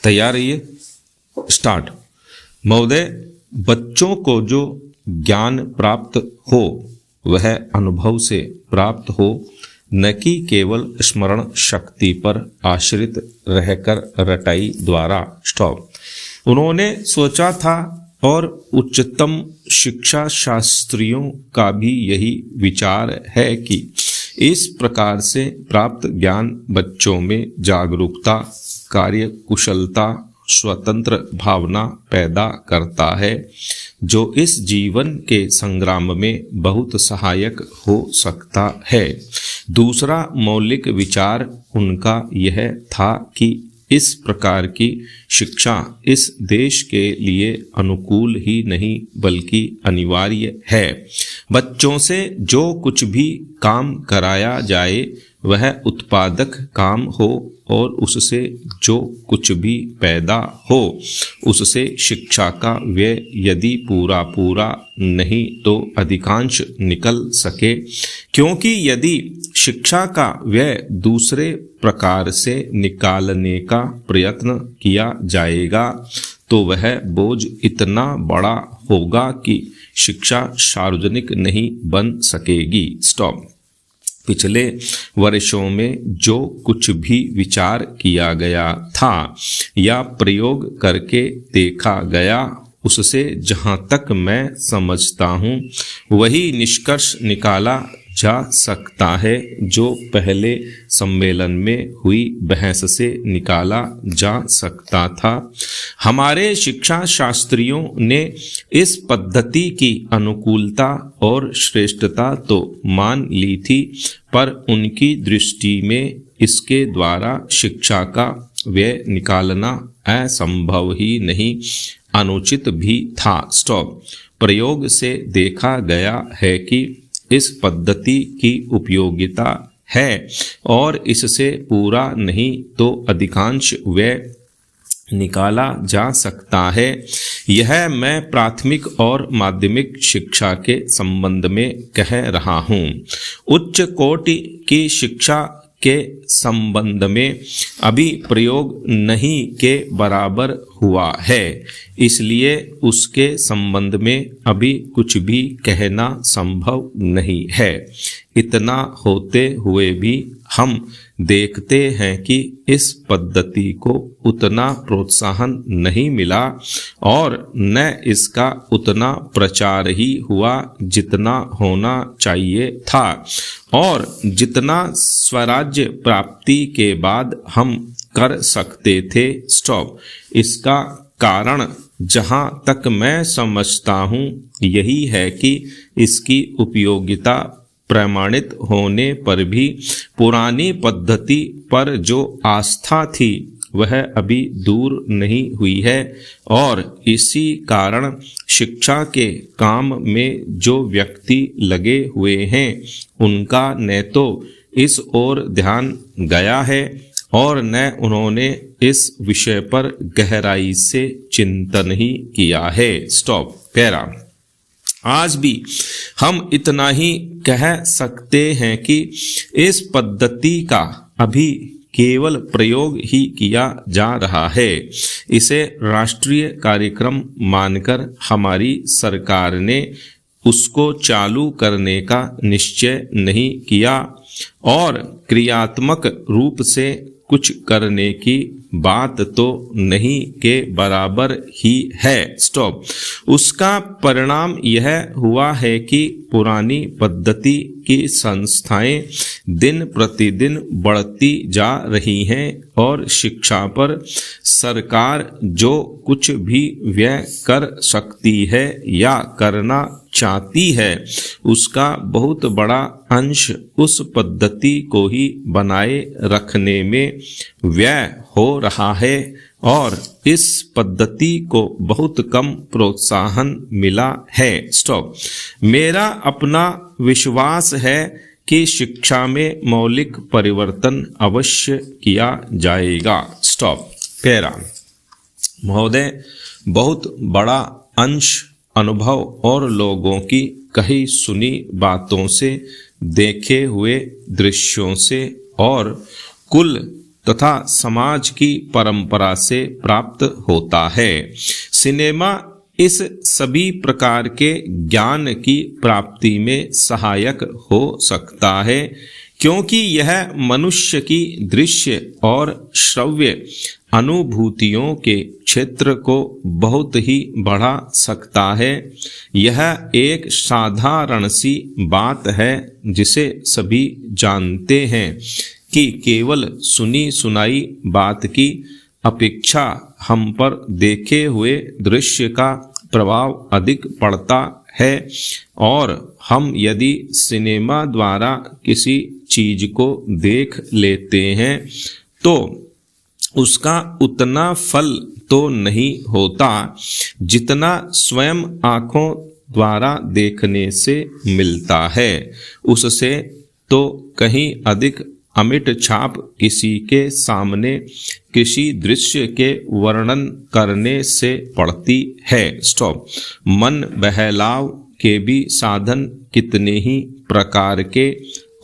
तैयार रहिए, स्टार्ट। महोदय, बच्चों को जो ज्ञान प्राप्त हो वह अनुभव से प्राप्त हो, न कि केवल स्मरण शक्ति पर आश्रित रहकर रटाई द्वारा। स्टॉप। उन्होंने सोचा था और उच्चतम शिक्षा शास्त्रियों का भी यही विचार है कि इस प्रकार से प्राप्त ज्ञान बच्चों में जागरूकता, कार्य कुशलता, स्वतंत्र भावना पैदा करता है, जो इस जीवन के संग्राम में बहुत सहायक हो सकता है। दूसरा मौलिक विचार उनका यह था कि इस प्रकार की शिक्षा इस देश के लिए अनुकूल ही नहीं बल्कि अनिवार्य है। बच्चों से जो कुछ भी काम कराया जाए वह उत्पादक काम हो और उससे जो कुछ भी पैदा हो उससे शिक्षा का व्यय यदि पूरा नहीं तो अधिकांश निकल सके, क्योंकि यदि शिक्षा का व्यय दूसरे प्रकार से निकालने का प्रयत्न किया जाएगा तो वह बोझ इतना बड़ा होगा कि शिक्षा सार्वजनिक नहीं बन सकेगी। स्टॉप। पिछले वर्षों में जो कुछ भी विचार किया गया था या प्रयोग करके देखा गया उससे जहाँ तक मैं समझता हूँ वही निष्कर्ष निकाला जा सकता है जो पहले सम्मेलन में हुई बहस से निकाला जा सकता था। हमारे शिक्षा शास्त्रियों ने इस पद्धति की अनुकूलता और श्रेष्ठता तो मान ली थी, पर उनकी दृष्टि में इसके द्वारा शिक्षा का व्यय निकालना असंभव ही नहीं, अनुचित भी था। स्टॉप। प्रयोग से देखा गया है कि इस पद्धति की उपयोगिता है और इससे पूरा नहीं तो अधिकांश व्यय निकाला जा सकता है। यह मैं प्राथमिक और माध्यमिक शिक्षा के संबंध में कह रहा हूँ। उच्च कोटि की शिक्षा के संबंध में अभी प्रयोग नहीं के बराबर हुआ है, इसलिए उसके संबंध में अभी कुछ भी कहना संभव नहीं है। इतना होते हुए भी हम देखते हैं कि इस पद्धति को उतना प्रोत्साहन नहीं मिला और न इसका उतना प्रचार ही हुआ जितना होना चाहिए था और जितना स्वराज्य प्राप्ति के बाद हम कर सकते थे। स्टॉप। इसका कारण जहाँ तक मैं समझता हूँ यही है कि इसकी उपयोगिता प्रमाणित होने पर भी पुरानी पद्धति पर जो आस्था थी वह अभी दूर नहीं हुई है और इसी कारण शिक्षा के काम में जो व्यक्ति लगे हुए हैं उनका न तो इस ओर ध्यान गया है और न उन्होंने इस विषय पर गहराई से चिंतन ही किया है। स्टॉप। पैरा। आज भी हम इतना ही कह सकते हैं कि इस पद्धति का अभी केवल प्रयोग ही किया जा रहा है। इसे राष्ट्रीय कार्यक्रम मानकर हमारी सरकार ने उसको चालू करने का निश्चय नहीं किया और क्रियात्मक रूप से कुछ करने की बात तो नहीं के बराबर ही है। स्टॉप। उसका परिणाम यह हुआ है कि पुरानी पद्धति की संस्थाएं दिन प्रतिदिन बढ़ती जा रही हैं और शिक्षा पर सरकार जो कुछ भी व्यय कर सकती है या करना चाहती है उसका बहुत बड़ा अंश उस पद्धति को ही बनाए रखने में व्यय हो रहा है और इस पद्धति को बहुत कम प्रोत्साहन मिला है। स्टॉप। मेरा अपना विश्वास है कि शिक्षा में मौलिक परिवर्तन अवश्य किया जाएगा। स्टॉप। पैरा। महोदय, बहुत बड़ा अंश अनुभव और लोगों की कही सुनी बातों से, देखे हुए दृश्यों से और कुल तथा समाज की परंपरा से प्राप्त होता है। सिनेमा इस सभी प्रकार के ज्ञान की प्राप्ति में सहायक हो सकता है, क्योंकि यह मनुष्य की दृश्य और श्रव्य अनुभूतियों के क्षेत्र को बहुत ही बढ़ा सकता है। यह एक साधारण सी बात है जिसे सभी जानते हैं कि केवल सुनी सुनाई बात की अपेक्षा हम पर देखे हुए दृश्य का प्रभाव अधिक पड़ता है, और हम यदि सिनेमा द्वारा किसी चीज को देख लेते हैं तो उसका उतना फल तो नहीं होता जितना स्वयं आंखों द्वारा देखने से मिलता है। उससे तो कहीं अधिक अमिट छाप किसी के सामने किसी दृश्य के वर्णन करने से पड़ती है। स्टॉप। मन बहलाव के भी साधन कितने ही प्रकार के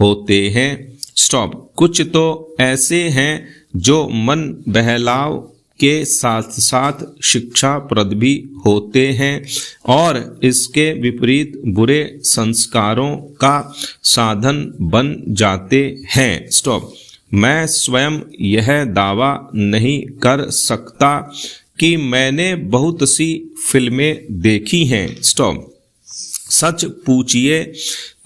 होते हैं। स्टॉप। कुछ तो ऐसे हैं जो मन बहलाव के साथ साथ शिक्षाप्रद भी होते हैं और इसके विपरीत बुरे संस्कारों का साधन बन जाते हैं। स्टॉप। मैं स्वयं यह दावा नहीं कर सकता कि मैंने बहुत सी फिल्में देखी हैं। स्टॉप। सच पूछिए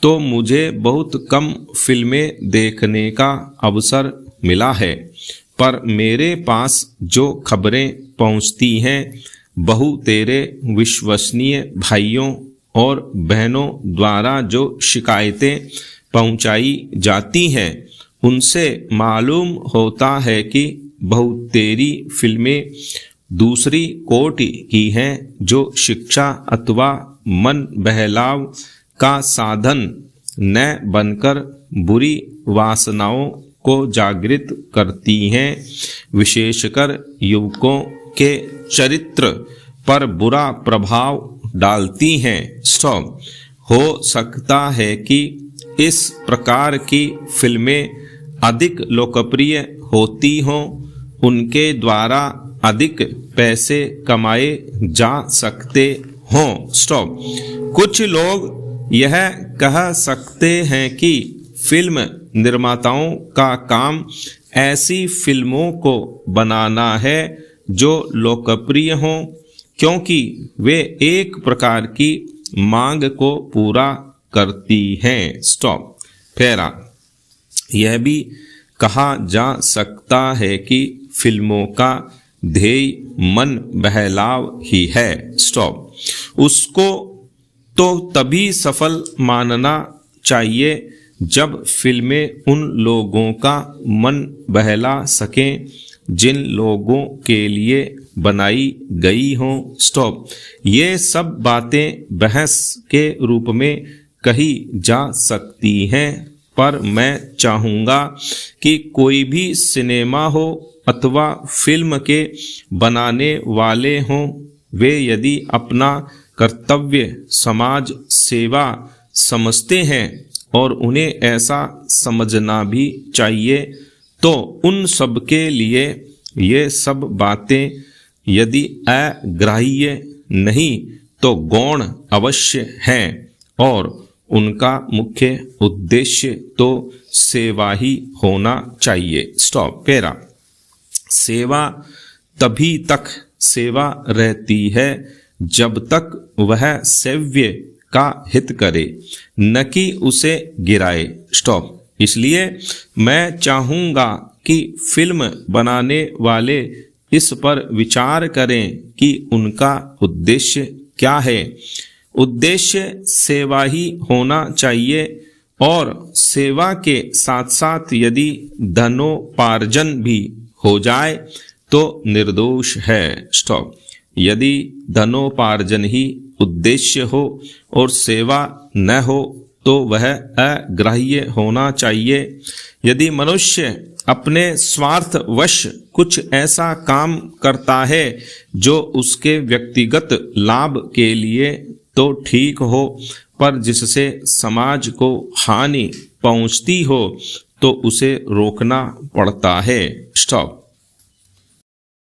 तो मुझे बहुत कम फिल्में देखने का अवसर मिला है, पर मेरे पास जो खबरें पहुंचती हैं बहु तेरे विश्वसनीय भाइयों और बहनों द्वारा जो शिकायतें पहुंचाई जाती हैं उनसे मालूम होता है कि बहुतेरी फिल्में दूसरी कोटि की हैं जो शिक्षा अथवा मन बहलाव का साधन न बनकर बुरी वासनाओं को जागृत करती हैं, विशेषकर युवकों के चरित्र पर बुरा प्रभाव डालती हैं। स्टॉप। हो सकता है कि इस प्रकार की फिल्में अधिक लोकप्रिय होती हों, उनके द्वारा अधिक पैसे कमाए जा सकते हों। स्टॉप। कुछ लोग यह कह सकते हैं कि फिल्म निर्माताओं का काम ऐसी फिल्मों को बनाना है जो लोकप्रिय हों, क्योंकि वे एक प्रकार की मांग को पूरा करती हैं। स्टॉप। फेरा। यह भी कहा जा सकता है कि फिल्मों का ध्येय मन बहलाव ही है। स्टॉप। उसको तो तभी सफल मानना चाहिए जब फिल्में उन लोगों का मन बहला सकें जिन लोगों के लिए बनाई गई हों। स्टॉप। ये सब बातें बहस के रूप में कही जा सकती हैं, पर मैं चाहूँगा कि कोई भी सिनेमा हो अथवा फिल्म के बनाने वाले हों, वे यदि अपना कर्तव्य समाज सेवा समझते हैं और उन्हें ऐसा समझना भी चाहिए, तो उन सब के लिए ये सब बातें यदि अग्राह्य नहीं तो गौण अवश्य हैं और उनका मुख्य उद्देश्य तो सेवा ही होना चाहिए। स्टॉप। पेरा। सेवा तभी तक सेवा रहती है जब तक वह सेव्य का हित करे, न कि उसे गिराए। स्टॉप। इसलिए मैं चाहूँगा कि फिल्म बनाने वाले इस पर विचार करें कि उनका उद्देश्य क्या है। उद्देश्य सेवा ही होना चाहिए और सेवा के साथ साथ यदि धनोपार्जन भी हो जाए तो निर्दोष है। स्टॉप। यदि धनोपार्जन ही उद्देश्य हो और सेवा न हो तो वह अग्राह्य होना चाहिए। यदि मनुष्य अपने स्वार्थवश कुछ ऐसा काम करता है जो उसके व्यक्तिगत लाभ के लिए तो ठीक हो, पर जिससे समाज को हानि पहुंचती हो, तो उसे रोकना पड़ता है। स्टॉप।